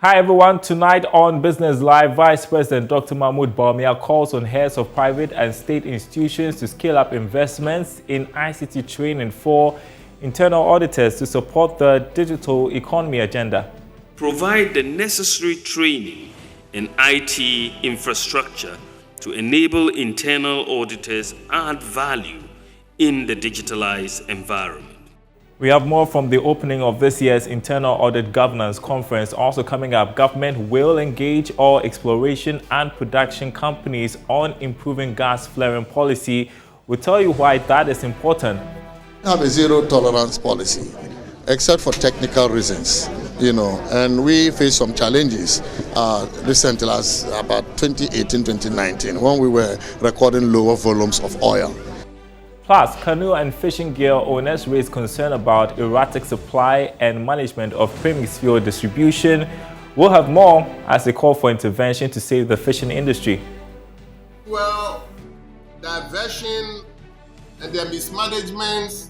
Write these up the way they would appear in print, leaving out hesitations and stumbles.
Hi everyone, tonight on Business Live, Vice President Dr. Mahmoud Bawumia calls on heads of private and state institutions to scale up investments in ICT training for internal auditors to support the digital economy agenda. Provide the necessary training in IT infrastructure to enable internal auditors add value in the digitalized environment. We have more from the opening of this year's Internal Audit Governance Conference. Also coming up, government will engage all exploration and production companies on improving gas flaring policy. We'll tell you why that is important. We have a zero tolerance policy, except for technical reasons, and we face some challenges recently, as about 2018, 2019, when we were recording lower volumes of oil. Plus, canoe and fishing gear owners raise concern about erratic supply and management of premix fuel distribution. We'll have more as they call for intervention to save the fishing industry. Well, diversion and the mismanagement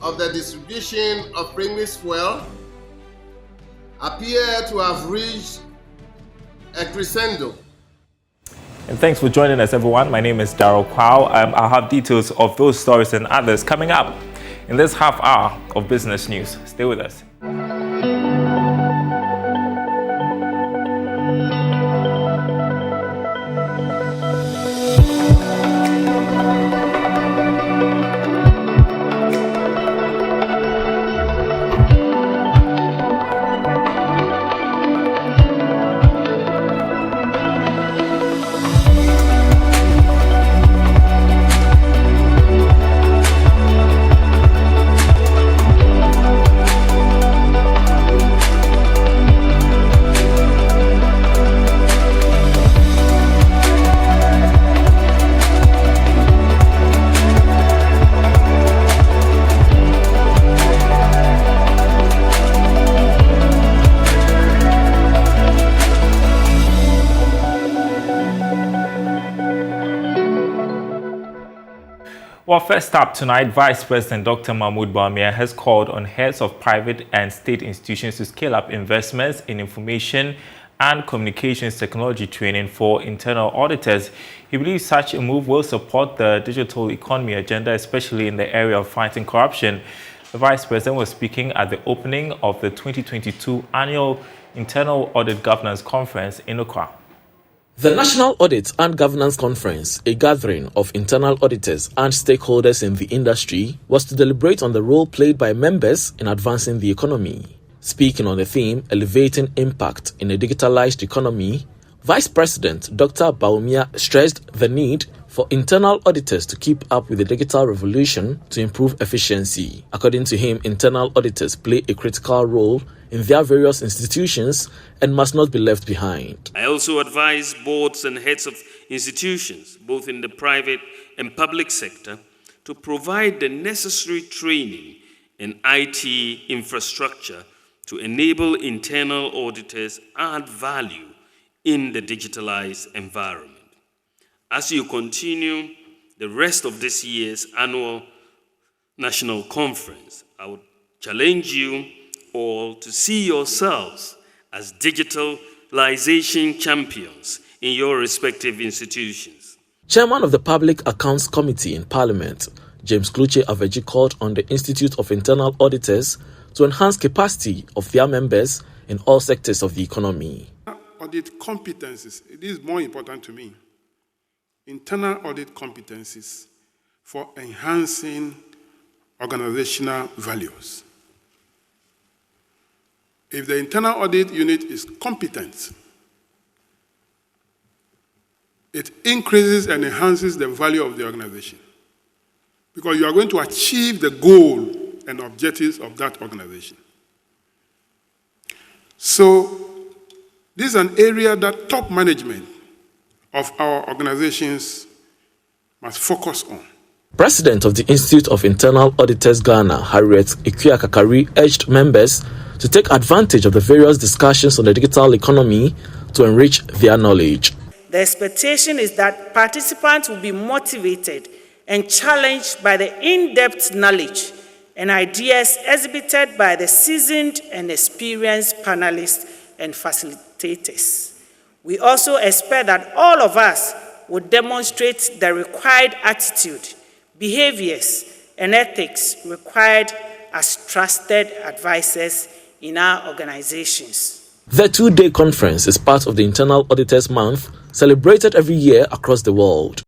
of the distribution of premix fuel appear to have reached a crescendo. And thanks for joining us, everyone. My name is Daryl Kwawu. I'll have details of those stories and others coming up in this half hour of business news. Stay with us. Well, first up tonight, Vice President Dr. Mahmoud Bawumia has called on heads of private and state institutions to scale up investments in information and communications technology training for internal auditors. He believes such a move will support the digital economy agenda, especially in the area of fighting corruption. The Vice President was speaking at the opening of the 2022 Annual Internal Audit Governance Conference in Accra. The National Audit and Governance Conference, a gathering of internal auditors and stakeholders in the industry, was to deliberate on the role played by members in advancing the economy. Speaking on the theme, Elevating Impact in a Digitalized Economy, Vice President Dr. Bawumia stressed the need for internal auditors to keep up with the digital revolution to improve efficiency. According to him, internal auditors play a critical role in their various institutions and must not be left behind. I also advise boards and heads of institutions, both in the private and public sector, to provide the necessary training in IT infrastructure to enable internal auditors add value in the digitalized environment. As you continue the rest of this year's annual national conference, I would challenge you all to see yourselves as digitalization champions in your respective institutions. Chairman of the Public Accounts Committee in Parliament, James Kluche Aveji, called on the Institute of Internal Auditors to enhance capacity of their members in all sectors of the economy. Audit competencies, it is more important to me. Internal audit competencies for enhancing organizational values. If the internal audit unit is competent, it increases and enhances the value of the organization, because you are going to achieve the goal and objectives of that organization. So, this is an area that top management of our organizations must focus on. President of the Institute of Internal Auditors Ghana, Harriet Ikuya-Kakari, urged members to take advantage of the various discussions on the digital economy to enrich their knowledge. The expectation is that participants will be motivated and challenged by the in-depth knowledge and ideas exhibited by the seasoned and experienced panelists and facilitators. We also expect that all of us would demonstrate the required attitude, behaviors, and ethics required as trusted advisors in our organizations. The two-day conference is part of the Internal Auditors Month, celebrated every year across the world.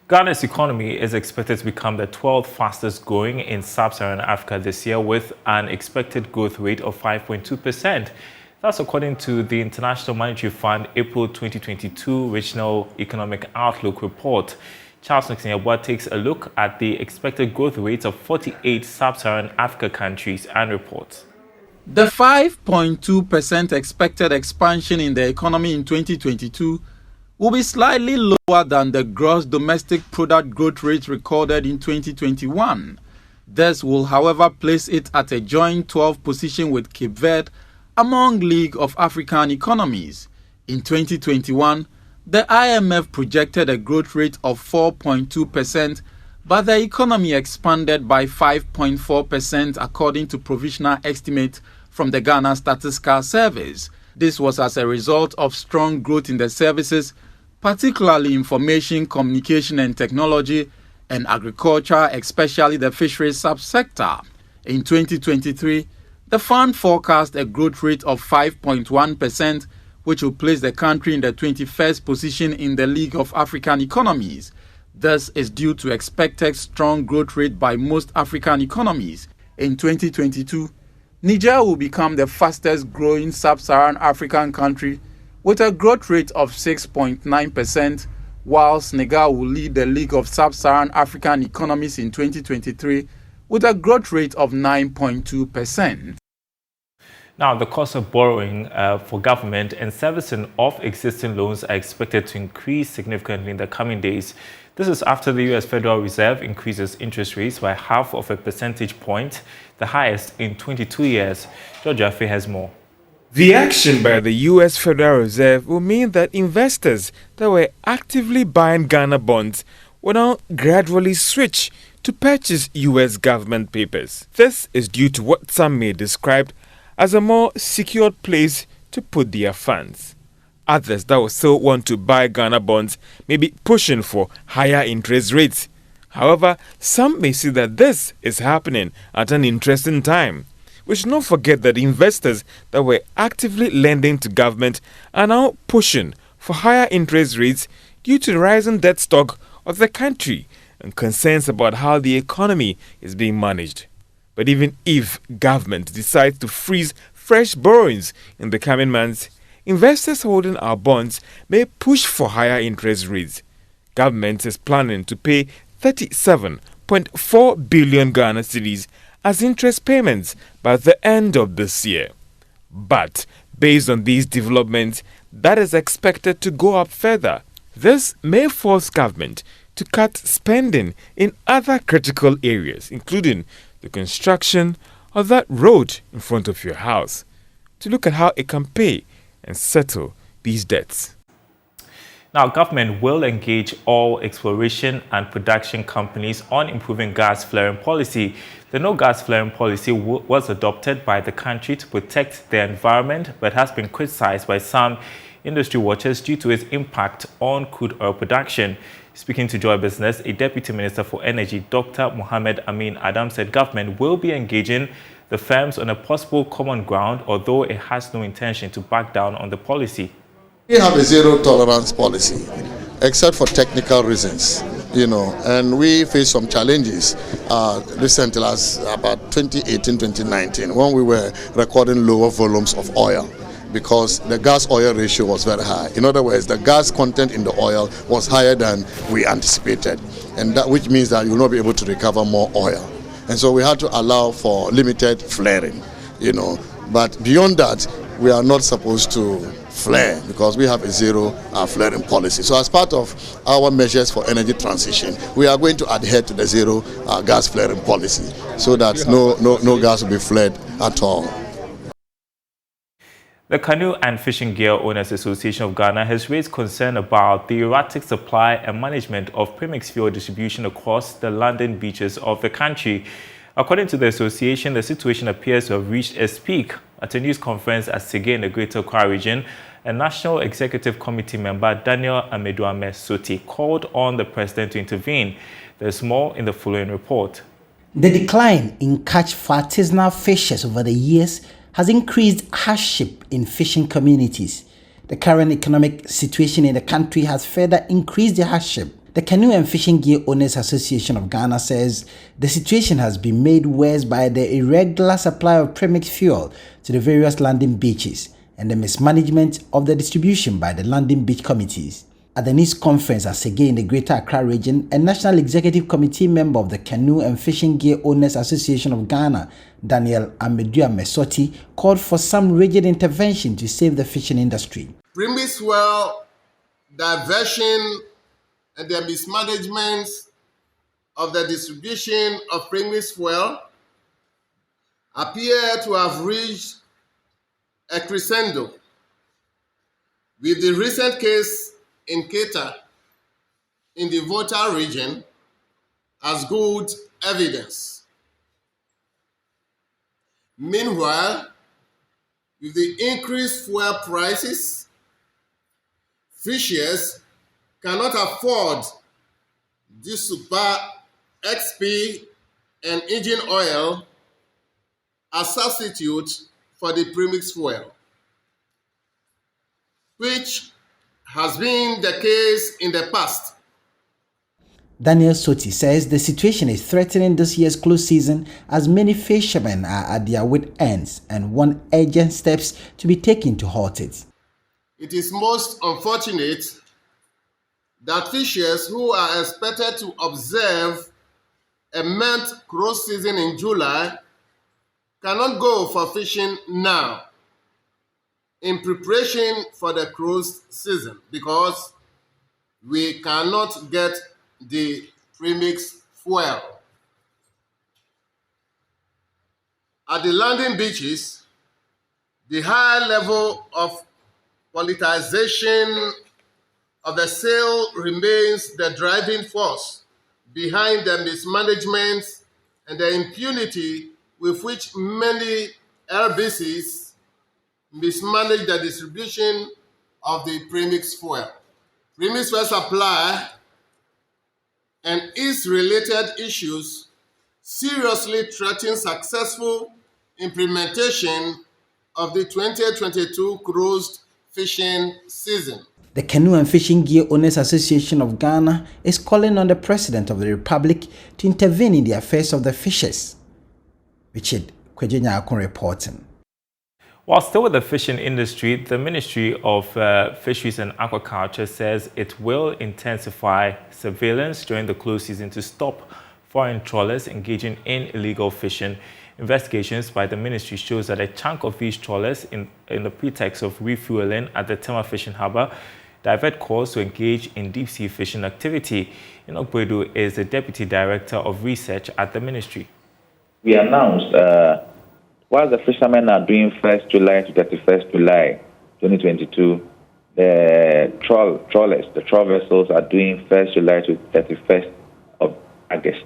Ghana's economy is expected to become the 12th fastest growing in sub-Saharan Africa this year, with an expected growth rate of 5.2%. That's according to the International Monetary Fund April 2022 Regional Economic Outlook report. Charles Nixon takes a look at the expected growth rates of 48 sub-Saharan Africa countries and reports. The 5.2% expected expansion in the economy in 2022 will be slightly lower than the gross domestic product growth rate recorded in 2021. This will, however, place it at a joint 12th position with Cape Verde among League of African economies. In 2021, the IMF projected a growth rate of 4.2%, but the economy expanded by 5.4% according to provisional estimate from the Ghana Statistical Service. This was as a result of strong growth in the services, particularly information, communication and technology, and agriculture, especially the fisheries subsector. In 2023, the fund forecast a growth rate of 5.1%, which will place the country in the 21st position in the League of African Economies. This is due to expected strong growth rate by most African economies. In 2022, Niger will become the fastest growing sub-Saharan African country with a growth rate of 6.9%, while Senegal will lead the League of Sub-Saharan African Economies in 2023 with a growth rate of 9.2%. Now, the cost of borrowing for government and servicing of existing loans are expected to increase significantly in the coming days. This is after the U.S. Federal Reserve increases interest rates by 0.5 percentage point, the highest in 22 years. George Affe has more. The action by the U.S. Federal Reserve will mean that investors that were actively buying Ghana bonds will now gradually switch to purchase U.S. government papers. This is due to what some may describe as a more secured place to put their funds. Others that will still want to buy Ghana bonds may be pushing for higher interest rates. However, some may see that this is happening at an interesting time. We should not forget that investors that were actively lending to government are now pushing for higher interest rates due to the rising debt stock of the country and concerns about how the economy is being managed. But even if government decides to freeze fresh borrowings in the coming months, investors holding our bonds may push for higher interest rates. Government is planning to pay 37.4 billion Ghana cedis as interest payments by the end of this year. But based on these developments, that is expected to go up further. This may force government to cut spending in other critical areas, including the construction of that road in front of your house, to look at how it can pay and settle these debts. Now, government will engage all exploration and production companies on improving gas flaring policy. The no gas flaring policy was adopted by the country to protect the environment, but has been criticized by some industry watchers due to its impact on crude oil production. Speaking to Joy Business, a Deputy Minister for Energy, Dr. Mohamed Amin Adam, said government will be engaging the firms on a possible common ground, although it has no intention to back down on the policy. We have a zero tolerance policy, except for technical reasons, and we face some challenges recently, as about 2018, 2019, when we were recording lower volumes of oil, because the gas-oil ratio was very high. In other words, the gas content in the oil was higher than we anticipated, and that which means that you will not be able to recover more oil. And so we had to allow for limited flaring, But beyond that, we are not supposed to flare because we have a zero flaring policy. So as part of our measures for energy transition, we are going to adhere to the zero gas flaring policy so that no gas will be flared at all. The Canoe and Fishing Gear Owners Association of Ghana has raised concern about the erratic supply and management of premix fuel distribution across the London beaches of the country. According to the association, the situation appears to have reached its peak. At a news conference at Sege in the Greater Accra region, a National Executive Committee member, Daniel Soti, called on the president to intervene. There's more in the following report. The decline in catch for artisanal fishers over the years has increased hardship in fishing communities. The current economic situation in the country has further increased the hardship. The Canoe and Fishing Gear Owners Association of Ghana says the situation has been made worse by the irregular supply of premix fuel to the various landing beaches and the mismanagement of the distribution by the landing beach committees. At the news conference at Sege in the Greater Accra region, a National Executive Committee member of the Canoe and Fishing Gear Owners Association of Ghana, Daniel Soti, called for some rigid intervention to save the fishing industry. Premix fuel diversion and the mismanagement of the distribution of premix fuel appear to have reached a crescendo, with the recent case in Keita in the Volta region as good evidence. Meanwhile, with the increased fuel prices, fishers cannot afford this super XP and engine oil as substitute for the premix fuel, which has been the case in the past. Daniel Soti says the situation is threatening this year's close season as many fishermen are at their wit ends and want urgent steps to be taken to halt it. It is most unfortunate that fishers who are expected to observe a month close season in July cannot go for fishing now in preparation for the close season because we cannot get the premix fuel. At the landing beaches, the high level of politicization of the sale remains the driving force behind the mismanagement and the impunity with which many LBCs mismanage the distribution of the premix fuel. Premix fuel supply and its related issues seriously threaten successful implementation of the 2022 closed fishing season. The Canoe and Fishing Gear Owners Association of Ghana is calling on the President of the Republic to intervene in the affairs of the fishers. Richard Kwejenyakun reporting. While still with the fishing industry, the Ministry of Fisheries and Aquaculture says it will intensify surveillance during the close season to stop foreign trawlers engaging in illegal fishing. Investigations by the ministry shows that a chunk of these trawlers, in the pretext of refueling at the Tema Fishing Harbour, divert course to engage in deep-sea fishing activity. Enoch Bredu is the Deputy Director of Research at the ministry. We announced, while the fishermen are doing 1st July to 31st July 2022, the trawlers, the trawl vessels are doing 1st July to 31st of August.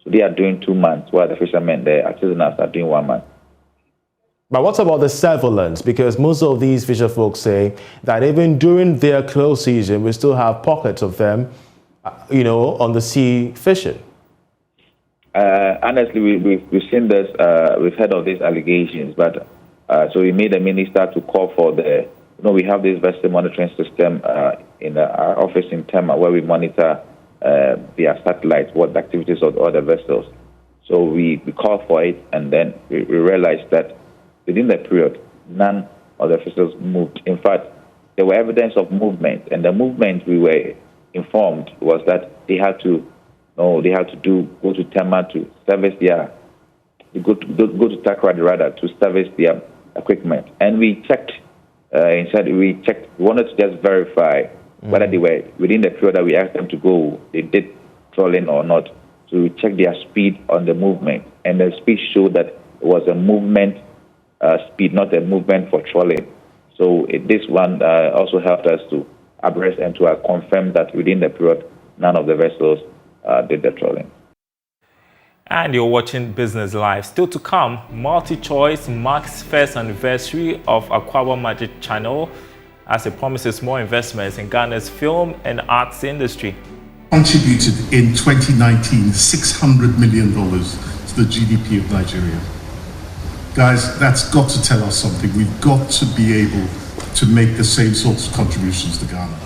So they are doing 2 months, while the fishermen, the artisanals, are doing 1 month. But what about the surveillance? Because most of these fisher folks say that even during their close season, we still have pockets of them, on the sea fishing. Honestly, we've seen this, we've heard of these allegations, but so we made the minister to call for we have this vessel monitoring system in our office in Tema where we monitor via satellite what the activities of all the vessels. So we called for it, and then we realized that within the period, none of the vessels moved. In fact, there were evidence of movement, and the movement we were informed was that they had to go to Tema to service go to Takrady rather to service their equipment. And we checked, we wanted to just verify whether they were within the period that we asked them to go, they did trawling or not. So we checked their speed on the movement, and the speed showed that it was a movement speed, not a movement for trawling. So this one also helped us to abreast and to confirm that within the period, none of the vessels did the trawling. And you're watching Business Live. Still to come, MultiChoice marks first anniversary of Akwaaba Magic Channel as it promises more investments in Ghana's film and arts industry. Contributed in 2019 $600 million to the GDP of Nigeria. Guys, that's got to tell us something. We've got to be able to make the same sorts of contributions to Ghana.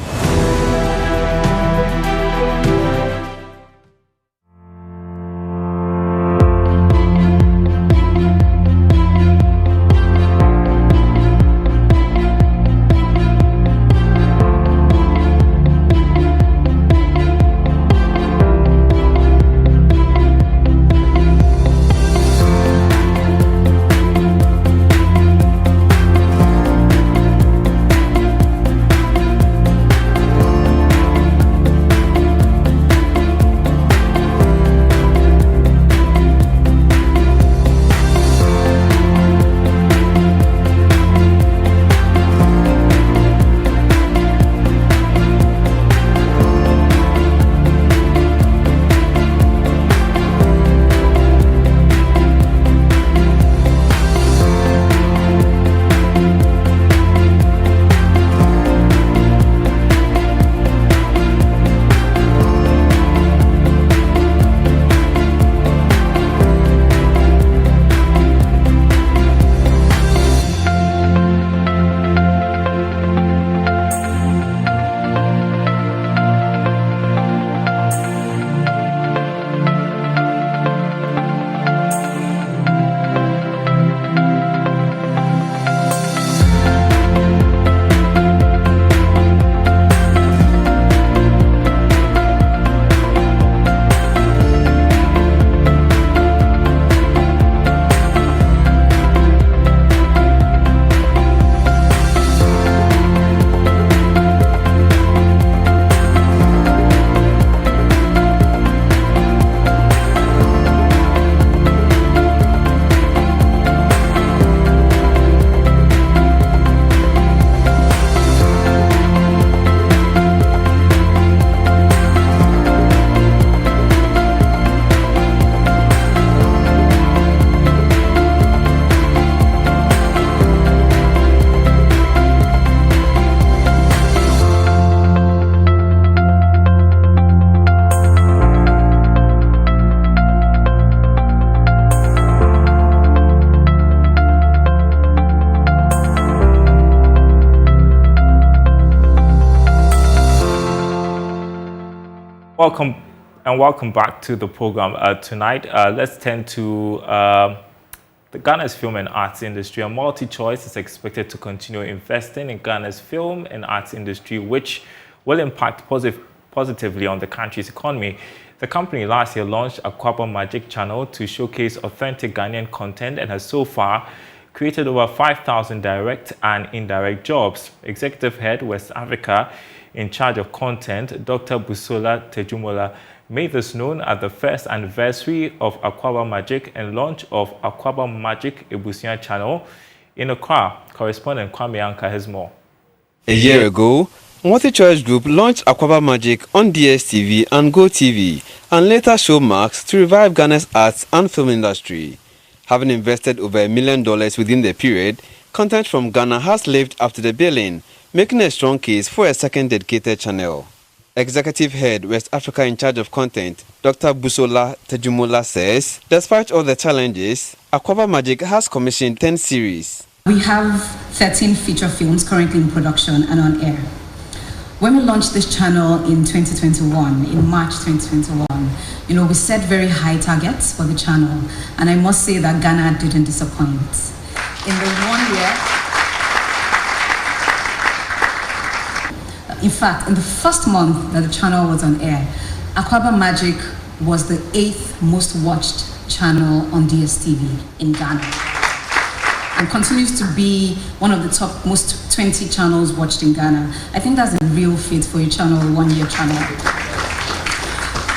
Welcome back to the program tonight. Let's turn to the Ghana's film and arts industry. And MultiChoice is expected to continue investing in Ghana's film and arts industry, which will impact positively on the country's economy. The company last year launched Akwaaba Magic Channel to showcase authentic Ghanaian content and has so far created over 5,000 direct and indirect jobs. Executive Head West Africa in charge of content, Dr. Busola Tejumola, made this known at the first anniversary of Akwaaba Magic and launch of Akwaaba Magic Ebusia Channel in Accra. Correspondent Kwame Anka has more. A year ago, MultiChoice Group launched Akwaaba Magic on DSTV and GoTV and later Showmax to revive Ghana's arts and film industry. Having invested over $1 million within the period, content from Ghana has lived up to the billing, making a strong case for a second dedicated channel. Executive Head West Africa in charge of content, Dr. Busola Tejumola says, despite all the challenges, Akwaaba Magic has commissioned 10 series. We have 13 feature films currently in production and on air. When we launched this channel in 2021, in March 2021, we set very high targets for the channel, and I must say that Ghana didn't disappoint. In the 1 year, in fact, in the first month that the channel was on air, Akwaaba Magic was the 8th most watched channel on DSTV in Ghana, and continues to be one of the top most 20 channels watched in Ghana. I think that's a real feat for a channel, a 1-year channel.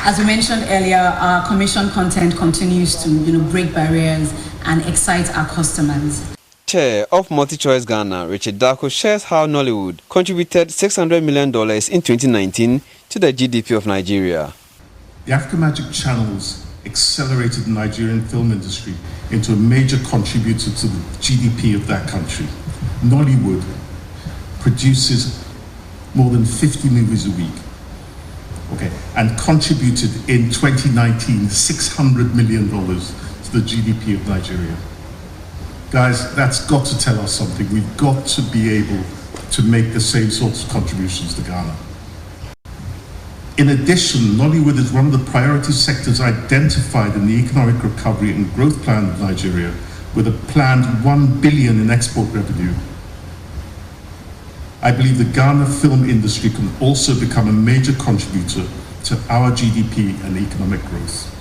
As we mentioned earlier, our commission content continues to break barriers and excite our customers. Chair of MultiChoice Ghana, Richard Darko, shares how Nollywood contributed $600 million in 2019 to the GDP of Nigeria. The Africa Magic channels accelerated the Nigerian film industry into a major contributor to the GDP of that country. Nollywood produces more than 50 movies a week, okay, and contributed in 2019 $600 million to the GDP of Nigeria. Guys, that's got to tell us something. We've got to be able to make the same sorts of contributions to Ghana. In addition, Nollywood is one of the priority sectors identified in the economic recovery and growth plan of Nigeria, with a planned $1 billion in export revenue. I believe the Ghana film industry can also become a major contributor to our GDP and economic growth.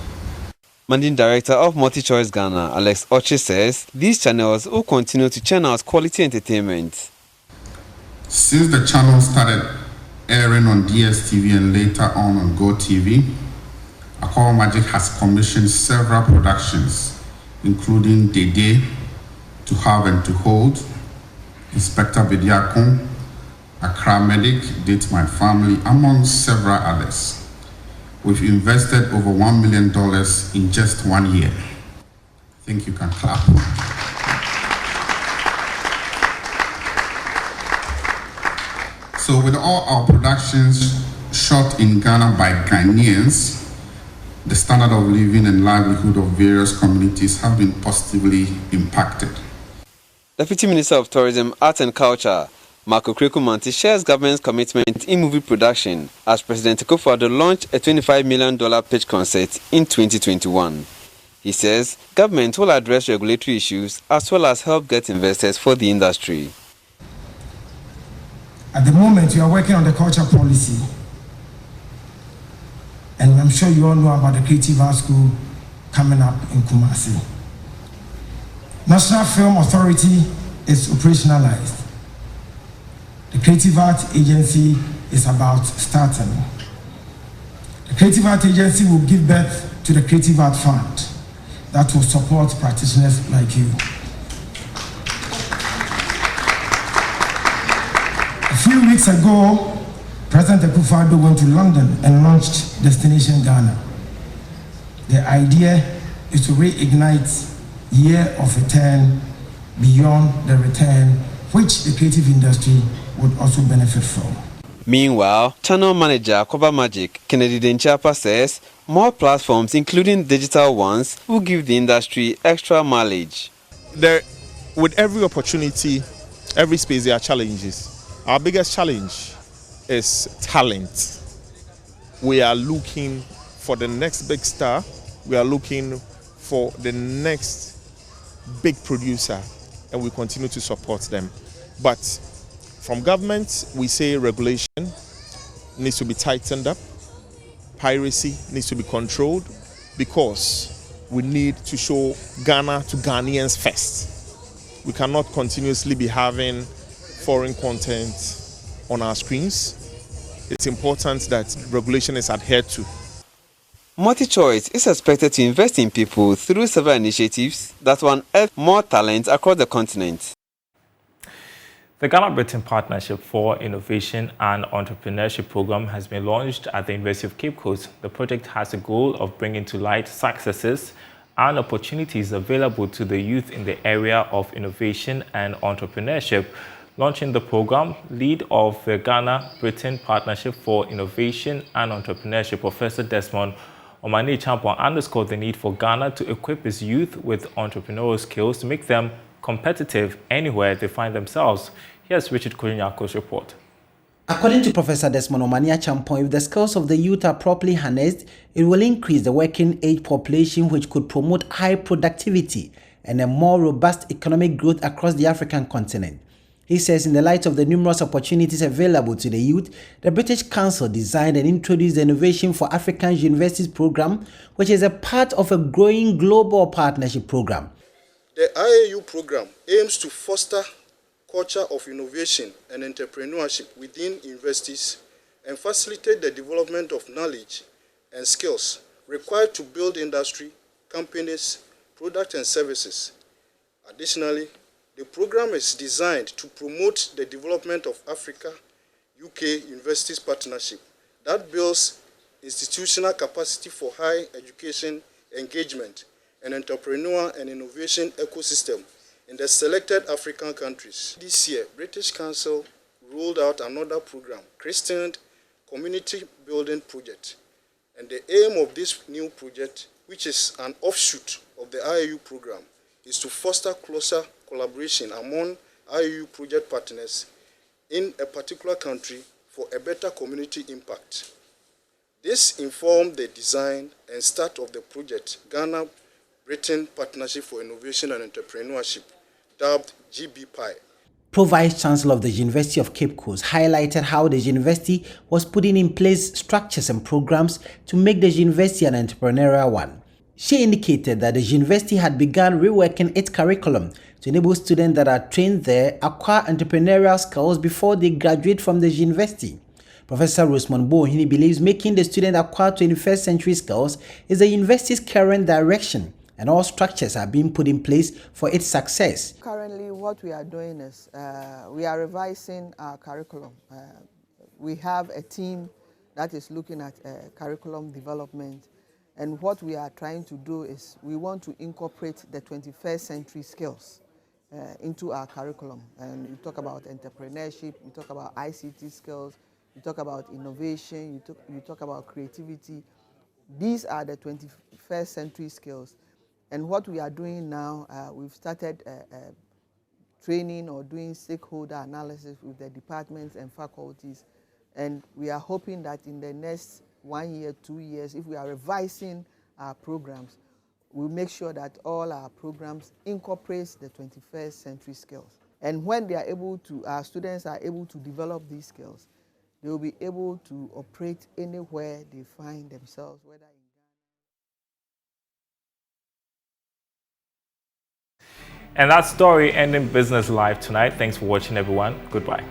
Managing Director of MultiChoice Ghana, Alex Oche, says these channels will continue to churn out quality entertainment. Since the channel started airing on DSTV and later on GoTV, Akwaaba Magic has commissioned several productions, including Dede, To Have and to Hold, Inspector Bediakon, Accra Medic, Date My Family, among several others. We've invested over $1 million in just 1 year. I think you can clap. So with all our productions shot in Ghana by Ghanaians, the standard of living and livelihood of various communities have been positively impacted. Deputy Minister of Tourism, Arts and Culture, Marco Krekumanti, shares government's commitment in movie production as President Akufo-Addo launched a $25 million pitch concert in 2021. He says government will address regulatory issues as well as help get investors for the industry. At the moment, we are working on the culture policy. And I'm sure you all know about the Creative Arts School coming up in Kumasi. National Film Authority is operationalized. The Creative Arts Agency is about starting. The Creative Arts Agency will give birth to the Creative Arts Fund that will support practitioners like you. A few weeks ago, President Akufo-Addo went to London and launched Destination Ghana. The idea is to reignite year of return beyond the return, which the creative industry would also benefit from. Meanwhile, channel manager Akwaaba Magic, Kennedy Denchapa, says more platforms, including digital ones, will give the industry extra mileage. With every opportunity, every space, there are challenges. Our biggest challenge is talent. We are looking for the next big star. We are looking for the next big producer, and we continue to support them. But from government, we say regulation needs to be tightened up. Piracy needs to be controlled, because we need to show Ghana to Ghanaians first. We cannot continuously be having foreign content on our screens. It's important that regulation is adhered to. MultiChoice is expected to invest in people through several initiatives that will unearth more talent across the continent. The Ghana-Britain Partnership for Innovation and Entrepreneurship program has been launched at the University of Cape Coast. The project has a goal of bringing to light successes and opportunities available to the youth in the area of innovation and entrepreneurship. Launching the program, lead of the Ghana-Britain Partnership for Innovation and Entrepreneurship, Professor Desmond Omane-Champon, underscored the need for Ghana to equip its youth with entrepreneurial skills to make them competitive anywhere they find themselves. Here's Richard Kurinyako's report. According to Professor Desmond Omane-Champon, if the skills of the youth are properly harnessed, it will increase the working age population, which could promote high productivity and a more robust economic growth across the African continent. He says in the light of the numerous opportunities available to the youth, the British Council designed and introduced the Innovation for African Universities program, which is a part of a growing global partnership program. The IAU program aims to foster culture of innovation and entrepreneurship within universities and facilitate the development of knowledge and skills required to build industry, companies, products and services. Additionally, the program is designed to promote the development of Africa-UK Universities Partnership that builds institutional capacity for higher education engagement, and entrepreneur and innovation ecosystem in the selected African countries. This year, British Council rolled out another program, christened Community Building Project. And the aim of this new project, which is an offshoot of the IAU program, is to foster closer collaboration among IAU project partners in a particular country for a better community impact. This informed the design and start of the project Ghana-Britain Partnership for Innovation and Entrepreneurship, dubbed GBPI. Pro-Vice-Chancellor of the University of Cape Coast highlighted how the university was putting in place structures and programs to make the university an entrepreneurial one. She indicated that the university had begun reworking its curriculum to enable students that are trained there acquire entrepreneurial skills before they graduate from the university. Professor Rosemond Bohini believes making the student acquire 21st century skills is the university's current direction, and all structures are being put in place for its success. Currently, what we are doing is we are revising our curriculum. We have a team that is looking at curriculum development, and what we are trying to do is we want to incorporate the 21st century skills into our curriculum. And you talk about entrepreneurship, you talk about ICT skills, you talk about innovation, you talk about creativity. These are the 21st century skills. And what we are doing now, we've started training or doing stakeholder analysis with the departments and faculties. And we are hoping that in the next 1 year, 2 years, if we are revising our programs, we'll make sure that all our programs incorporate the 21st century skills. And when they are able to, our students are able to develop these skills, they will be able to operate anywhere they find themselves, whether in And that story ending Business Live tonight. Thanks for watching, everyone. Goodbye.